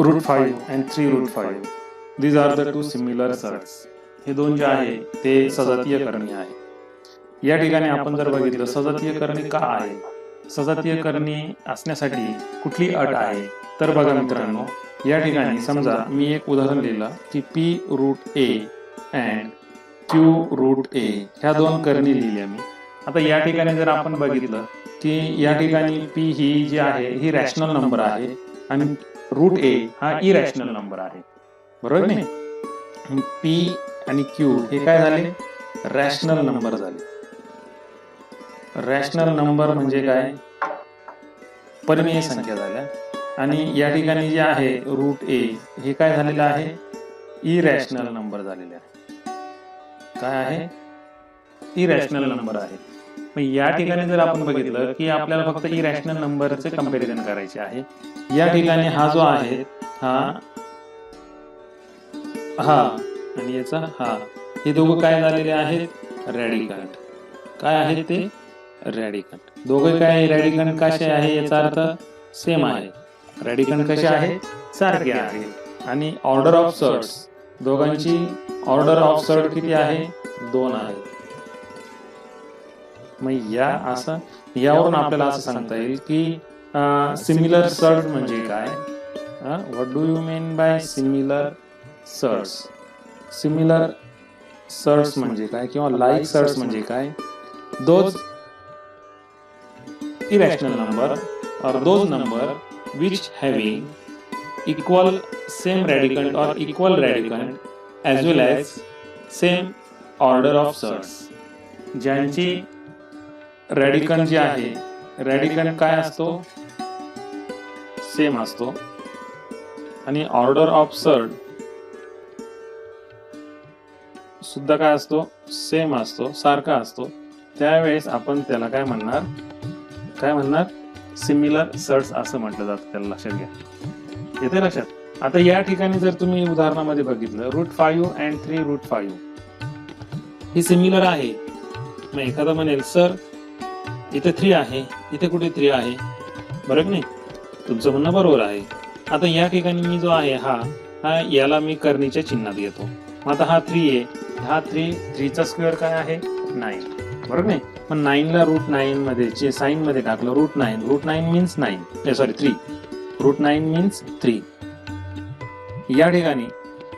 root 5 and 3 root 5. These are the two similar surds. हे दोन जे आहे ते सजातीय करणी आहे. या ठिकाणी आपण जर बघितलं सजातीय करणी का आहे, सजातीय करणी असण्यासाठी कुठली अट आहे, तर बघा मित्रांनो, या ठिकाणी समजा मी एक उदाहरण लिहिलं की p root a and q root a ह्या दोन करणी लिहिल्या मी. आता या ठिकाणी जर आपण बघितलं की या ठिकाणी p ही जी आहे ही रॅशनल नंबर आहे आणि रूट a हा इरॅशनल नंबर आहे, बरोबर नाही. p आणि q हे काय झाले, रॅशनल नंबर झाले. रॅशनल नंबर म्हणजे काय, परिमेय संख्या झाल्या. आणि या ठिकाणी जे आहे रूट a हे काय झालेलं आहे, इरॅशनल नंबर झालेले आहे. काय आहे, इरॅशनल नंबर आहे. मग या ठिकाणी जर आपण बघितलं की आपल्याला फक्त इरॅशनल नंबरचे कंपॅरिझन करायचे आहे. या ठिकाणी हा जो आहे हा आणि याचा हा, हे दोघं काय झालेले आहेत, रॅडिकंट. काय आहेत ते, रॅडिकंट. दोघे काय, रॅडिकंट कसे आहे याचा अर्थ सेम आहे. रॅडिकंट कसे आहे, सारखे आहे. आणि ऑर्डर ऑफ सर्ड्स, दोघांची ऑर्डर ऑफ सर्ड किती आहे, 2 आहे. मग यावरून आपल्याला असं सांगता येईल की सिमिलर सर्ड्स म्हणजे काय. What do you mean by similar surds. Similar surds म्हणजे काय किंवा लाईक सर्ड्स म्हणजे काय, those irrational number or those number which having equal same radicand or equal radicand as well as same order of surds. ज्यांची रॅडिकंड जे आहे, रॅडिकंड काय असतो, सेम असतो. आणि ऑर्डर ऑफ सर्ड सुद्धा काय असतो, सेम असतो, सारखा असतो. त्यावेळेस आपण त्याला काय म्हणणार, सिमिलर सर्ड्स असं म्हटलं जातं. त्याला लक्षात घ्या, येते लक्षात. आता या ठिकाणी जर तुम्ही उदाहरणामध्ये बघितलं रूट 5 अँड 3 रूट 5 ही सिमिलर आहे. मग एखादा म्हणेल सर इथे 3 आहे, इथे कुठे 3 आहे, बरोबर नाही. तुमचं म्हणणं बरोबर आहे. आता या ठिकाणी मी जो आहे हा याला मी करणीच्या चिन्हात घेतो. मग आता हा 3 आहे, हा 3 चा स्क्वेअर काय आहे, 9, बरोबर नाही. मग 9 ला रूट 9 मध्ये साइन मध्ये टाकलं, root 9 means 9, sorry 3, root 9 means 3. या ठिकाणी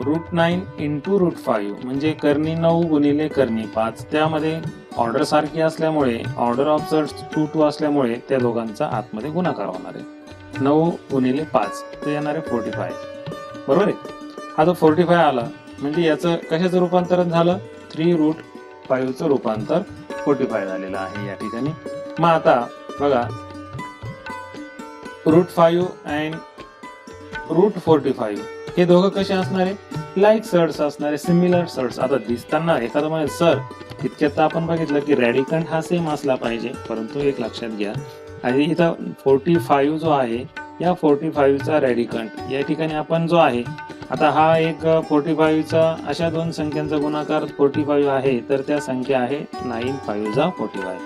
रूट 9 इंटू रूट 5 म्हणजे करणी 9 गुणिले करणी 5. त्यामध्ये ऑर्डर सारखी असल्यामुळे, ऑर्डर ऑफ सर्ड्स 2 2 असल्यामुळे त्या दोघांचा आतमध्ये गुणाकार होणार आहे. 9 गुणिले 5 ते येणार आहे 45, बरोबर आहे. हा जो 45 आला म्हणजे याचं कशाचं रूपांतरण झालं, 3 रूट 5 चं रूपांतर 45 झालेलं आहे या ठिकाणी. मग आता बघा रूट 5 अँड रूट 45 हे दोघं कसे असणार आहे, लाईक सर्ड्स असणार आहे, सिमिलर सर्ड्स. आता दिसताना एखादं म्हणजे सर इतक्यात आपण बघितलं की रॅडिकंट हा सेम असला पाहिजे, परंतु एक लक्षात घ्या, आणि इथं 45 जो आहे या 45 चा रॅडिकंट या ठिकाणी आपण जो आहे, आता हा एक 45 चा अशा दोन संख्यांचा गुणाकार 45 आहे, तर त्या संख्या आहे 9 5 जा 45.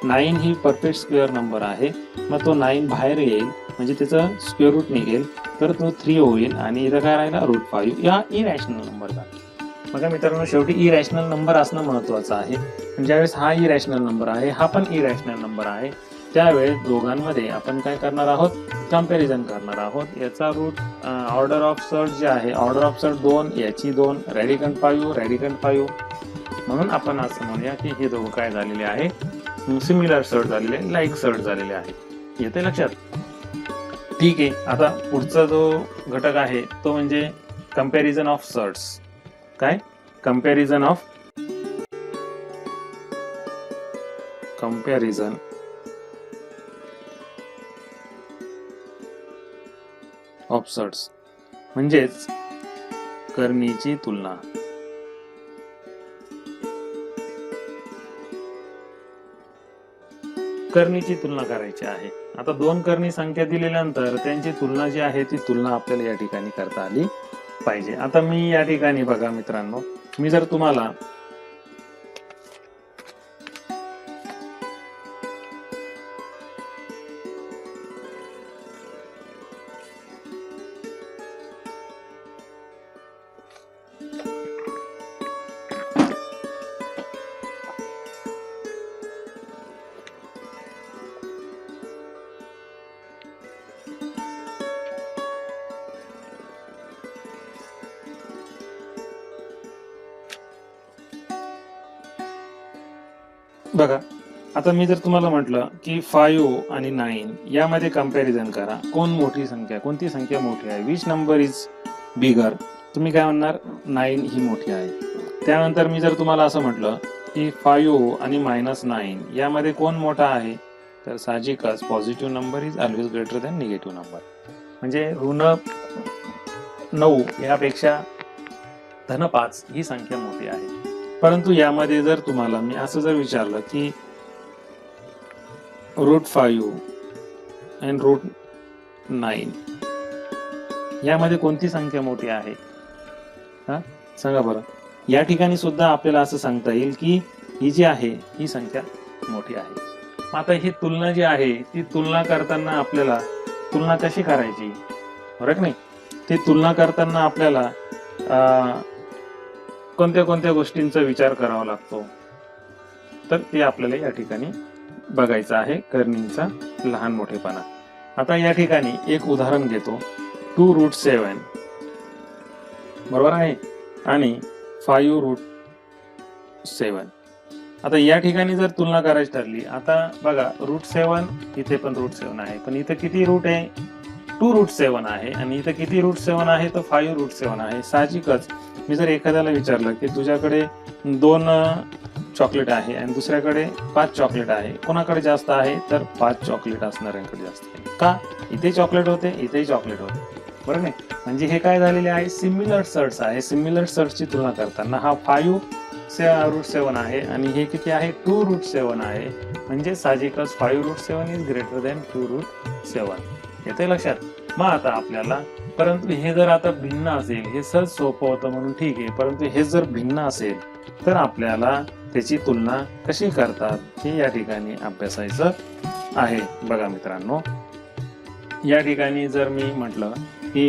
9 ही परफेक्ट स्क्वेअर नंबर आहे. मग तो 9 बाहेर येईल म्हणजे त्याचं स्क्वेअर रूट निघेल, तर तो 3 होईल आणि इथं काय राहिला रूट 5. या इरॅशनल नंबर झाला. मग मित्रांनो शेवटी इरॅशनल नंबर असणं महत्वाचं आहे. ज्यावेळेस हा इरॅशनल नंबर आहे, हा पण इरॅशनल नंबर आहे, त्यावेळेस दोघांमध्ये आपण काय करणार आहोत, कंपॅरिझन करणार आहोत. याचा रूट ऑर्डर ऑफ सर्ड जे आहे, ऑर्डर ऑफ सर्ड 2, याची 2, रॅडिकंट 5, म्हणून आपण असं म्हणूया की हे दोघं काय झालेले आहे, सिमिलर सर्ड झालेले, लाईक सर्ड झालेले आहे. येते लक्षात, ठीक आहे. आता पुढचा जो घटक आहे तो म्हणजे कंपॅरिझन ऑफ सर्ड्स. काय, कंपॅरिझन ऑफ सर्ड्स म्हणजेच करणीची तुलना. करणीची तुलना करायची आहे. आता दोन करणी संख्या दिल्यानंतर त्यांची तुलना जी आहे ती तुलना आपल्याला या ठिकाणी करता आली पाहिजे. आता मी या ठिकाणी बघा मित्रांनो, मी जर तुम्हाला बघा, आता मी जर तुम्हाला म्हटलं की 5 आणि 9 यामध्ये कंपॅरिझन करा, कोणती संख्या मोठी आहे, विच नंबर इज बिगर, तुम्ही काय म्हणणार, 9 ही मोठी आहे. त्यानंतर मी जर तुम्हाला असं म्हटलं की 5 आणि -9 यामध्ये कोण मोठा आहे, तर साहजिकच positive number is always greater than negative number. म्हणजे ऋण 9 यापेक्षा धन 5 ही संख्या मोठी आहे. परंतु यामध्ये जर तुम्हाला मी असं जर विचारलं की √5 and √9 यामध्ये कोणती संख्या मोठी आहे, हा सांगा बरं. या ठिकाणी सुद्धा आपल्याला असं सांगता येईल की ही जी आहे ही संख्या मोठी आहे. आता ही तुलना जी आहे ती तुलना करताना आपल्याला तुलना कशी करायची, बरोबर की नाही. ती तुलना करताना आपल्याला कोणत्या कोणत्या गोष्टींचा विचार करावा लागतो, तर ते आपल्याला या ठिकाणी बघायचं आहे, कर्णींचा लहान मोठेपणा. आता या ठिकाणी एक उदाहरण घेतो, 2√7 बरोबर आहे आणि 5√7. आता या ठिकाणी जर तुलना करायची ठरली, आता बघा √7 इथे पण √7 आहे, पण इथे किती रूट आहे, 2√7 आहे, आणि इथे किती √7 आहे, तर 5√7 आहे. साहजिकच मी जर एखाद्याला विचारलं की तुझ्याकडे 2 चॉकलेट आहे आणि दुसऱ्याकडे 5 चॉकलेट आहे, कोणाकडे जास्त आहे, तर 5 चॉकलेट असणाऱ्यांकडे जास्त आहे. का, इथे चॉकलेट होते, इथेही चॉकलेट होते, बरोबर नाही. म्हणजे हे काय झालेले आहे, सिमिलर सर्ट्स आहे. सिमिलर सर्ट्सची तुलना करताना हा 5√7 आहे आणि हे किती आहे, 2√7 आहे. म्हणजे साहजिकच 5√7 इज ग्रेटर दॅन 2√7. येते लक्षात. मग आता आपल्याला, परंतु हे जर आता भिन्न असेल, हे सहज सोपं होतं म्हणून ठीक आहे, परंतु हे जर भिन्न असेल तर आपल्याला त्याची तुलना कशी करतात हे या ठिकाणी अभ्यासायचं आहे. बघा मित्रांनो, या ठिकाणी जर मी म्हटलं की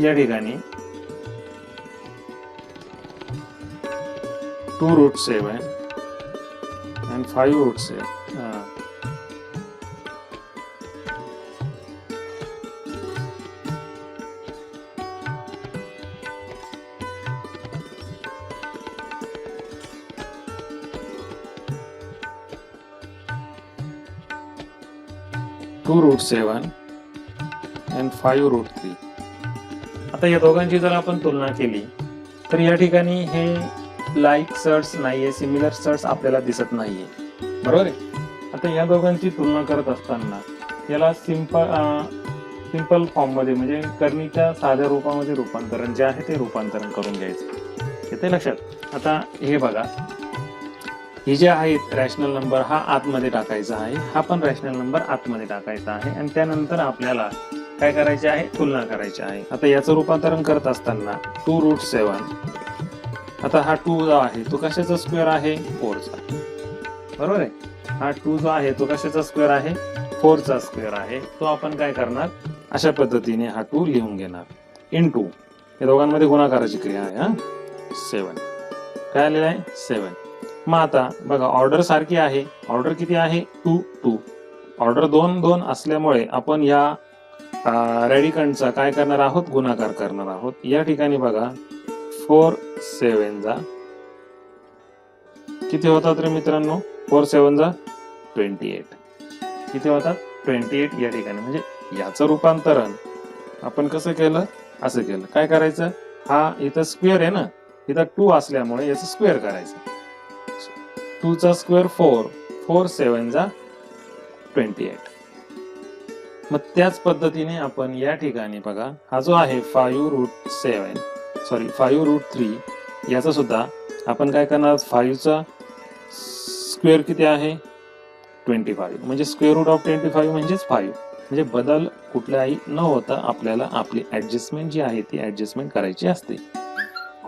या ठिकाणी 2√7 and 5√7 2√7 and 5√3. आता या दोघांची जर आपण तुलना केली तर या ठिकाणी हे लाईक सर्ट्स नाहीये, सिमिलर सर्ट्स आपल्याला दिसत नाहीये, बरोबर आहे. आता या दोघांची तुलना करत असताना याला सिंपल फॉर्म मध्ये, म्हणजे कर्णीच्या साध्या रूपामध्ये रूपांतरण जे आहे ते रूपांतरण करून घ्यायचं. येते लक्षात. आता हे बघा, हे जे आहेत रॅशनल नंबर हा आतमध्ये टाकायचा आहे, हा पण रॅशनल नंबर आतमध्ये टाकायचा आहे, आणि त्यानंतर आपल्याला काय करायचे आहे, तुलना करायची आहे. आता याचं रूपांतरण करत असताना 2√7, आता हा 2 जो आहे तो कशाचा स्क्वेअर आहे, 4चा, बरोबर आहे. हा 2 जो आहे तो कशाचा स्क्वेअर आहे, 4चा स्क्वेअर आहे. तो आपण काय करणार, अशा पद्धतीने हा 2 लिहून घेणार, इंटू या दोघांमध्ये गुणाकाराची क्रिया आहे, 7. काय आलेलं आहे, 7. मग आता बघा, ऑर्डर सारखी आहे, ऑर्डर किती आहे, 2 2. ऑर्डर 2 2 असल्यामुळे आपण या रॅडिकंडचा काय करणार आहोत, गुणाकार करणार आहोत. या ठिकाणी बघा 4 7 किती होतात रे मित्रांनो, 4 7 28. किती होतात, 28 या ठिकाणी. म्हणजे याचं रूपांतरण आपण कसं केलं, असं केलं. काय करायचं, हा इथं स्क्वेअर आहे ना, इथं 2 असल्यामुळे याचं स्क्वेअर करायचं. 2चा स्क्वेअर 4, 4 7 28. मग त्याच पद्धतीने आपण या ठिकाणी बघा, हा जो आहे 5√3 याचा सुद्धा आपण काय करणार, 5चा स्क्वेअर किती आहे, 25. म्हणजे स्क्वेअर रूट ऑफ 25 म्हणजेच 5. म्हणजे बदल कुठलाही न होता आपल्याला आपली ऍडजस्टमेंट जी आहे ती ऍडजस्टमेंट करायची असते.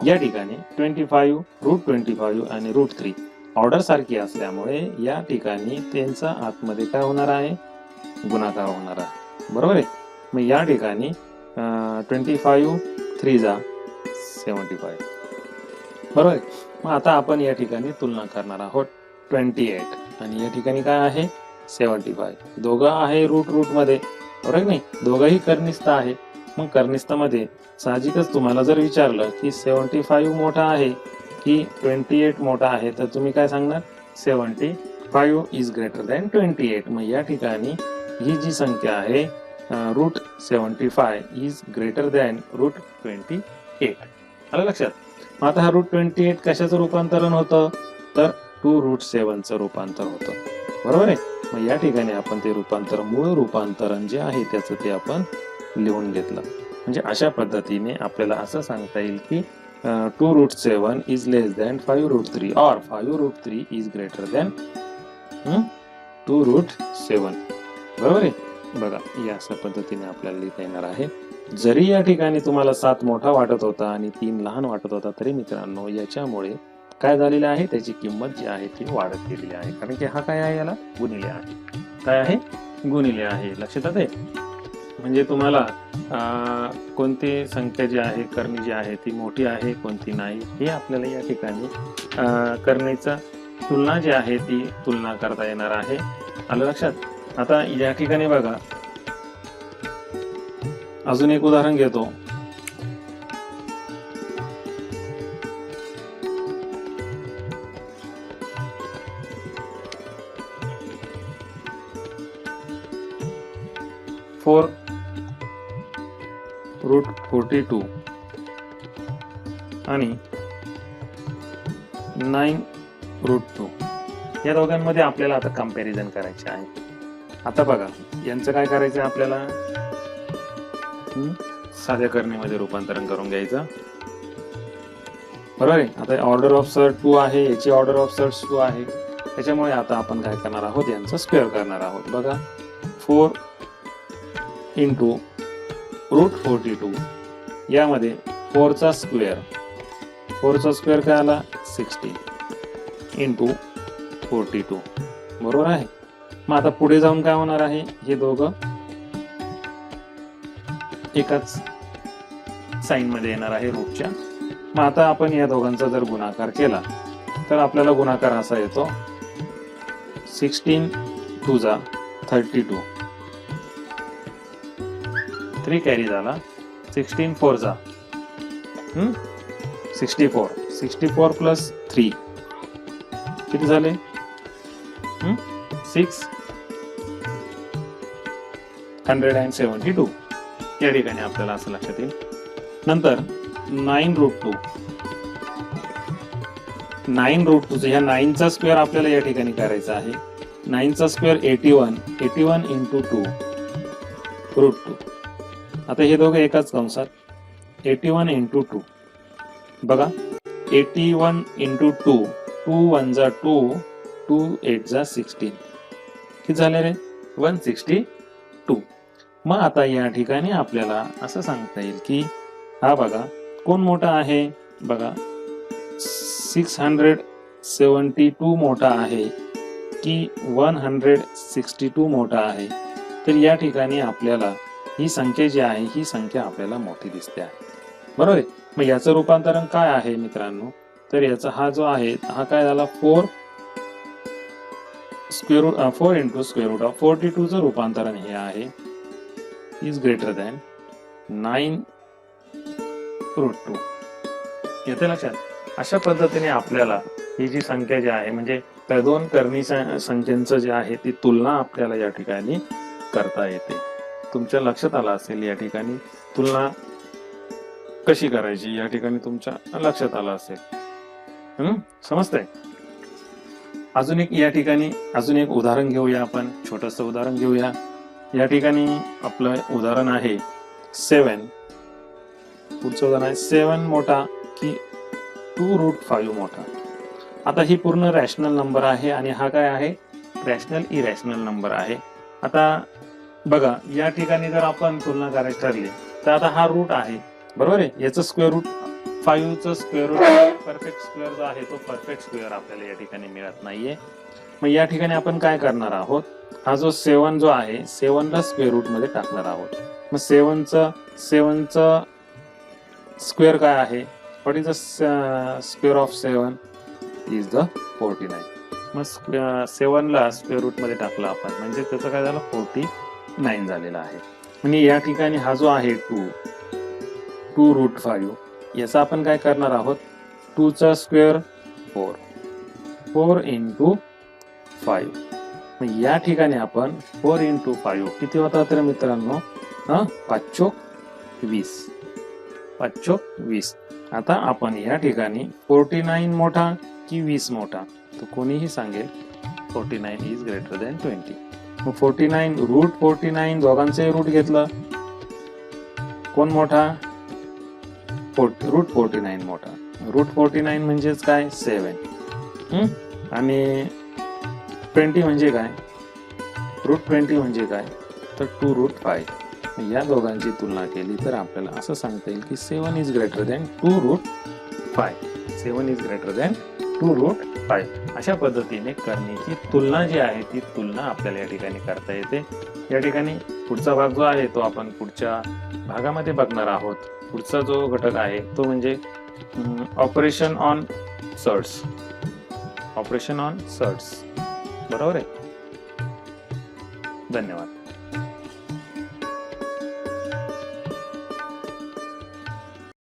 या ठिकाणी 25, √25 आणि √3 ऑर्डर सारखी असल्यामुळे या ठिकाणी त्यांचा आतमध्ये काय होणार आहे, गुणाकार होणार आहे, बरोबर आहे. मग या ठिकाणी 25 3 75, बरोबर आहे. मग आता आपण या ठिकाणी तुलना करणार आहोत, 28 आणि या ठिकाणी काय आहे, 75. दोघं आहे रूट मध्ये, बरोबर नाही, दोघंही कर्निस्थ आहे. मग कर्निस्थामध्ये साहजिकच तुम्हाला जर विचारलं की 75 मोठा आहे की 28 मोठा आहे, तर तुम्ही काय सांगणार? 75 इज ग्रेटर दॅन 28. मग या ठिकाणी ही जी संख्या आहे root 75 is greater than root 28. आलं लक्षात? मग आता हा रूट 28 कशाचं रूपांतरण होतं? तर 2 रूट 7चं रूपांतर होतं. बरोबर आहे? मग या ठिकाणी आपण ते रूपांतर, मूळ रूपांतरण जे आहे त्याचं ते आपण लिहून घेतलं. म्हणजे अशा पद्धतीने आपल्याला असं सांगता येईल की 2 root 7 is less than 5 root 3 और 5 root 3 is greater than 2 root 7. बरोबर आहे? बघा, या अशा पद्धतीने आपल्याला लिहिता येणार आहे. जरी या ठिकाणी तुम्हाला 7 मोठा वाटत होता आणि 3 लहान वाटत होता, तरी मित्रांनो याच्यामुळे काय झालेलं आहे, त्याची किंमत जी आहे ती वाढत गेलेली आहे. कारण की हा काय आहे, याला गुणिले आहे. काय आहे? गुणिले आहे. लक्षात आहे? म्हणजे तुम्हाला कोणती संख्या जी आहे, करणी जी आहे ती मोठी आहे, कोणती नाही, हे आपल्याला या ठिकाणी करणीचा तुलना जी आहे ती तुलना करता येणार आहे. आलं लक्षात? आता या ठिकाणी बघा, अजून एक उदाहरण घेतो. फोर रूट 42 आणि 9 रूट 2 या दोघांमध्ये आपल्याला आता कंपॅरिझन करायचे आहे. आता बघा, यांचं काय करायचं आपल्याला? साध्या करणीमध्ये रूपांतरण करून घ्यायचं. बरोबर आहे? आता ऑर्डर ऑफ सर्ट 2 आहे, याची ऑर्डर ऑफ सर्ट 2 आहे. त्याच्यामुळे आता आपण काय करणार आहोत, यांचं स्क्वेअर करणार आहोत. बघा, 4 इंटू रूट 42, यामध्ये 4चा स्क्वेअर काय आला? 16 इंटू 42. बरोबर आहे? मग आता पुढे जाऊन काय होणार आहे, हे दोघं एकाच साइन मध्ये येणार आहे रूटच्या. मग आता आपण या दोघांचा जर गुणाकार केला तर आपल्याला गुणाकार असा येतो, 16 2 जा 32, 3 कॅरी झाला, 16 4 जा 64, 64 प्लस 3 किती झाले? 672. या ठिकाणी आपल्याला असं लक्षात येईल. नंतर 9 रूट 2, 9 रूट 2 ह्या 9चा स्क्वेअर आपल्याला या ठिकाणी करायचा आहे. 9चा स्क्वेअर 81 इंटू 2 रूट 2. आता हे दोघं एकाच कंसात, 81 इंटू 2. बघा, 81 इंटू 2, 2 1 जा 2, 2 8 जा 16, किती झाले रे? 162. मग आता या ठिकाणी आपल्याला असं सांगता येईल की हा बघा, कोण मोठा आहे? बघा, 672 मोठा आहे की 162 मोठा आहे? तर या ठिकाणी आपल्याला ही संख्या जी आहे, ही संख्या आपल्याला मोठी दिसते आहे. बरोबर आहे? मग याचं रूपांतरण काय आहे मित्रांनो? तर याचा हा जो आहे, हा काय झाला? 4 इंटू स्क्वेअर रूट ऑफ 42चं रूपांतरण हे आहे, इज ग्रेटर दॅन 9 रूट 2. येते लक्षात? अशा पद्धतीने आपल्याला ही जी संख्या जी आहे, म्हणजे त्या दोन करणी संख्यांचं जे आहे ती तुलना आपल्याला या ठिकाणी करता येते. तुमच्या लक्षात आलं असेल या ठिकाणी तुलना कशी करायची, या ठिकाणी तुमच्या लक्षात आलं असेल. समजतंय? अजून एक उदाहरण घेऊया आपण, छोटस उदाहरण घेऊया. या ठिकाणी आपलं उदाहरण आहे 7. पुढचं उदाहरण आहे 7 मोठा की 2 रूट 5 मोठा. आता ही पूर्ण रॅशनल नंबर आहे आणि हा काय आहे? रॅशनल इरॅशनल नंबर आहे. आता बघा, या ठिकाणी जर आपण तुलना करायची ठरली तर आता हा रूट आहे, बरोबर आहे? याचं स्क्वेअर रूट 5चं स्क्वेअर रूट परफेक्ट स्क्वेअर जो आहे तो परफेक्ट स्क्वेअर आपल्याला या ठिकाणी मिळत नाहीये. मग या ठिकाणी आपण काय करणार आहोत, हा जो 7 जो आहे 7ला स्क्वेअर रूट मध्ये टाकणार आहोत. मग 7चं स्क्वेअर काय आहे? What is the square of 7 is the 49. मग 7ला स्क्वेअर रूट मध्ये टाकला आपण, म्हणजे त्याचं काय झालं? 49 झालेला आहे. म्हणजे या ठिकाणी हा जो आहे 2 2√5. याचा आपण काय करणार आहोत, 2चा स्क्वेअर 4, 4 इंटू 5. मग या ठिकाणी आपण 4 इंटू 5 किती होता तर मित्रांनो, 5 चोक 20, 5 चोक 20. आता आपण या ठिकाणी 49 मोठा की 20 मोठा, तर कोणीही सांगेल 49 इज ग्रेटर दॅन 20. मग 49 √49 दोघांचे रूट घेतलं, कोण मोठा, √49 मोठा. √49 म्हणजेच काय 7, आणि 20 म्हणजे काय, √20 म्हणजे काय तर 2√5. या दोघांची तुलना केली तर आपल्याला असं सांगता येईल की 7 is greater than 2√5. 7 is greater than 2√5. अशा पद्धतीने करण्याची तुलना जी आहे ती तुलना आपल्याला या ठिकाणी करता येते. या ठिकाणी पुढचा भाग जो आहे तो आपण पुढच्या भागामध्ये बघणार आहोत. पुढचा जो घटक आहे तो म्हणजे operation on sets. Operation on sets, बरोबर आहे. धन्यवाद.